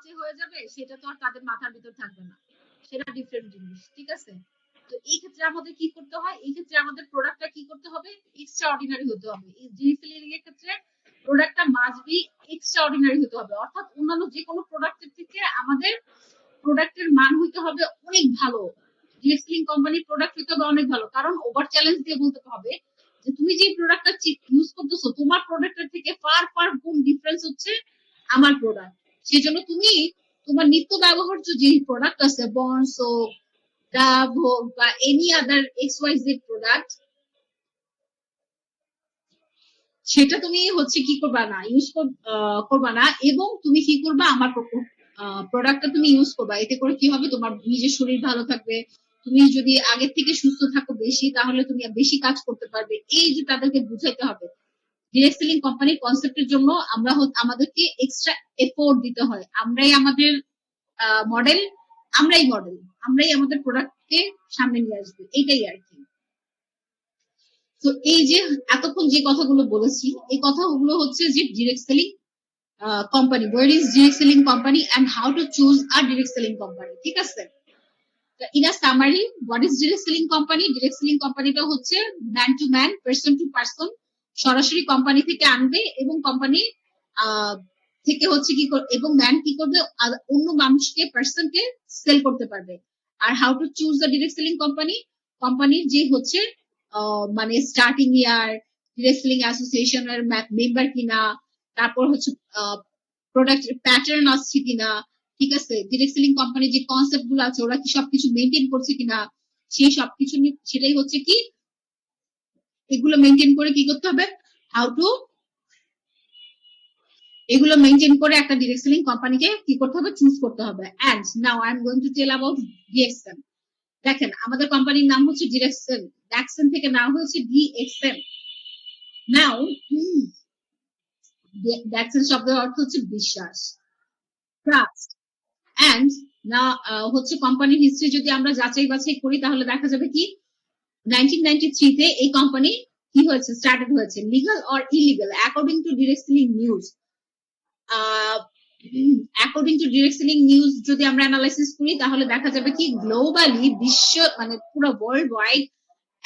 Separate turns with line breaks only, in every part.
যে হয়ে যাবে সেটা তো আর তাদের মাথার ভিতর থাকবে না, সেটা ডিফারেন্ট জিনিস, ঠিক আছে? তো এই ক্ষেত্রে আমাদের কি করতে হয়, এই ক্ষেত্রে আমাদের প্রোডাক্টটা কি করতে হবে, এক্সট্রা অর্ডিনারি হতে হবে। এই জিনিসেলিং এর ক্ষেত্রে প্রোডাক্টটা মাস্ট বি এক্সট্রা অর্ডিনারি হতে হবে, অর্থাৎ অন্যান্য যে কোনো প্রোডাক্টের থেকে আমাদের প্রোডাক্টের মান হইতে হবে অনেক ভালো। জিনিসেলিং কোম্পানির প্রোডাক্ট হইতে হবে অনেক ভালো, কারণ ওভার চ্যালেঞ্জ দিয়ে বলতে হবে যে তুমি যে প্রোডাক্টটা ইউজ করতেছো তোমার প্রোডাক্টের থেকে ফার গুণ ডিফারেন্স হচ্ছে আমার প্রোডাক্ট। সেজন্য তুমি তোমার নিত্য ব্যবহার্য যে প্রোডাক্ট আছে, বন্ডস হোক, ডাভ হোক বা any other X Y Z product, সেটা তুমি হচ্ছে কি করবা না, ইউজ করবা না, এবং তুমি কি করবা আমার প্রোডাক্টটা তুমি ইউজ করবা। এতে করে কি হবে, তোমার নিজের শরীর ভালো থাকবে, তুমি যদি আগের থেকে সুস্থ থাকো বেশি, তাহলে তুমি বেশি কাজ করতে পারবে। এই যে তাদেরকে বুঝাইতে হবে ডিরেক্ট সেলিং কোম্পানির কনসেপ্টের জন্য আমরা আমাদেরকে এক্সট্রা এফোর্ট দিতে হয়। আমরাই আমাদের মডেল, আমরাই আমাদের প্রোডাক্টকে সামনে নিয়ে আসবো, এইটাই আর কি। তো এই যে এতক্ষণ যে কথাগুলো বলেছি, এই কথাগুলো হচ্ছে যে direct selling company, where is direct selling company and how to choose a direct selling company, ঠিক আছে? In a summary, what is direct selling company? Direct selling কোম্পানিটা হচ্ছে man to man, person to person, সরাসরি company থেকে আনবে এবং company থেকে হচ্ছে কি এবং ম্যান কি করবে, অন্য মানুষকে, পারসনকে সেল করতে পারবে। আর how to choose the direct selling company, কোম্পানির যে হচ্ছে মানে স্টার্টিং ইয়ার, ডিরেক্ট সেলিং অ্যাসোসিয়েশনের মেম্বার কিনা, তারপর হচ্ছে প্রোডাক্ট প্যাটার্ন আসছে কিনা, ঠিক আছে, ডিরেক্ট সেলিং কোম্পানির যে কনসেপ্ট গুলো আছে ওরা কি সবকিছু মেনটেন করছে কিনা, সেই সবকিছু সেটাই হচ্ছে কি, এগুলো মেনটেন করে কি করতে হবে, হাউ টু, এগুলো মেনটেন করে একটা ডিরেক্ট সেলিং কোম্পানিকে কি করতে হবে, চুজ করতে হবে। And now I am going to tell about DXM. দেখেন আমাদের কোম্পানির নাম হচ্ছে ডিরেক্সেন, ড্যাক্সেন থেকে নাম হয়েছে ডিএক্সএম। নাও ড্যাক্সেন শব্দের অর্থ হচ্ছে বিশ্বাস, ট্রাস্ট। এন্ড না হচ্ছে কোম্পানির হিস্ট্রি যদি আমরা যাচাই বাছাই করি তাহলে দেখা যাবে কি 1993 তে এই কোম্পানি কি হয়েছে, স্টার্টেড হয়েছে। Legal or illegal according to direct selling news, according to direct selling news যদি আমরা অ্যানালাইসিস করি তাহলে দেখা যাবে কি গ্লোবালি, বিশ্ব মানে পুরো ওয়ার্ল্ড ওয়াইড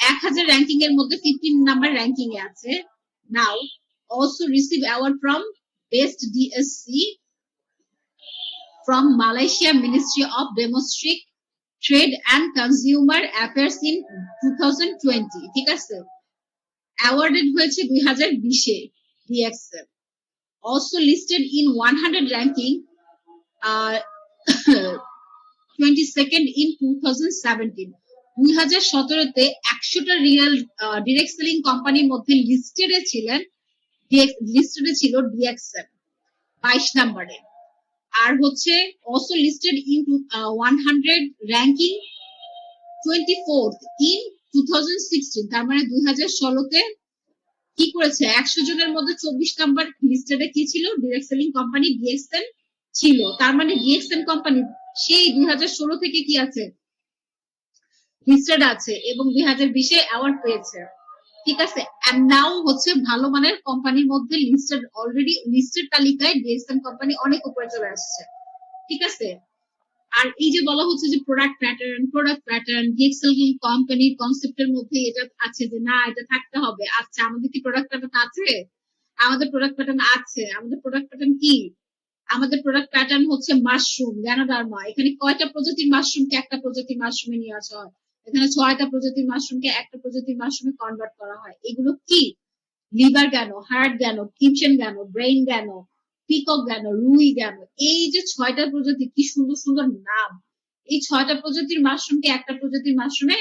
1000 র্যাঙ্কিং এর মধ্যে 15 নাম্বার র্যাঙ্কিং এ আছে। নাও also receive award from best DSC from Malaysia Ministry of Domestic Trade and Consumer Affairs in 2020, ঠিক আছে? অ্যাওয়ার্ডেড হয়েছে 2020 এ DXM. Also listed in 100 ranking 22nd in 2017, 2017 তে 100টা রিয়েল ডিরেক্ট সেলিং কোম্পানির মধ্যে লিস্টেডে ছিল ডিএক্সএম 22 নম্বরে। আর হচ্ছে also listed in 100 ranking 24th in 2016, তার মানে 2016 তে কি করেছে, 100 জনের মধ্যে 24 নাম্বার লিস্টেডে কি ছিল, ডিরেক্ট সেলিং কোম্পানি ডিএক্সএন ছিল। তার মানে ডিএক্সএন কোম্পানি সেই 2016 থেকে কি আছে, লিস্টেড আছে এবং 2020 এ অ্যাওয়ার্ড পেয়েছে, ঠিক আছে? এন্ড নাও হচ্ছে ভালো মানের কোম্পানির মধ্যে লিস্টেড, অলরেডি লিস্টেড তালিকায় ডিএক্সএন কোম্পানি অনেক উপরে চলে আসছে, ঠিক আছে? আর এই যে বলা হচ্ছে যে প্রোডাক্ট প্যাটার্ন ডিএক্সএল কোম্পানির কনসেপ্টের মধ্যে এটা আছে যে না এটা থাকতে হবে। আচ্ছা আমাদের কি প্রোডাক্ট প্যাটার্ন আছে? আমাদের প্রোডাক্ট প্যাটার্ন আছে। আমাদের প্রোডাক্ট প্যাটার্ন কি? আমাদের প্রোডাক্ট প্যাটার্ন হচ্ছে মাশরুম, গ্যানোডার্মা। এখানে কয়টা প্রজাতির মাশরুমকে একটা প্রজাতির মাশরুমে নিয়ে আসা হয়? এখানে 6টা প্রজাতির মাশরুমকে একটা প্রজাতির মাশরুমে কনভার্ট করা হয়। এগুলো কি? Liver গ্যানো, heart গ্যানো, kitchen গ্যানো, brain গ্যানো, peacock গ্যানো, রুই গ্যানো। এই যে 6টা প্রজাতি, কি সুন্দর সুন্দর নাম। এই 6টা প্রজাতির মাশরুমকে একটা প্রজাতির মাশরুমে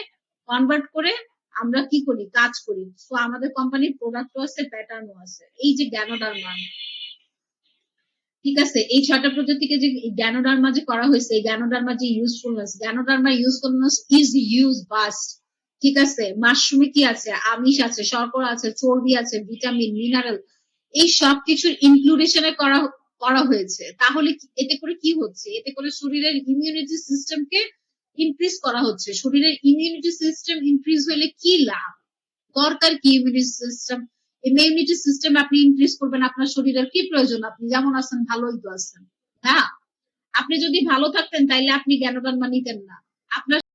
কনভার্ট করে আমরা কি করি, কাজ করি। তো আমাদের কোম্পানির প্রোডাক্টও আছে, প্যাটার্নও আছে। এই যে গ্যানোডার্মা, ঠিক আছে, এই 6টা প্রজাতিকে যে গ্যানোডার্মা যে করা হয়েছে, এই গ্যানোডার্মা যে ইউজফুলনেস ইজ ইউজ বাস্ট, ঠিক আছে? মাশরুমে কি আছে, আমিষ আছে, শর্করা আছে, চর্বি আছে, ভিটামিন, মিনারেল, এই সবকিছুর ইনক্লুডেশনে করা হয়েছে। তাহলে এতে করে কি হচ্ছে, এতে করে শরীরের ইমিউনিটি সিস্টেমকে ইনক্রিজ করা হচ্ছে। শরীরের ইমিউনিটি সিস্টেম ইনক্রিজ হলে কি লাভ, দরকার কি ইমিউনিটি সিস্টেম আপনি ইনক্রিজ করবেন, আপনার শরীরের কি প্রয়োজন, আপনি যেমন আছেন ভালোই তো আছেন না? আপনি যদি ভালো থাকতেন তাইলে আপনি জ্ঞানদান নিতেন না। আপনার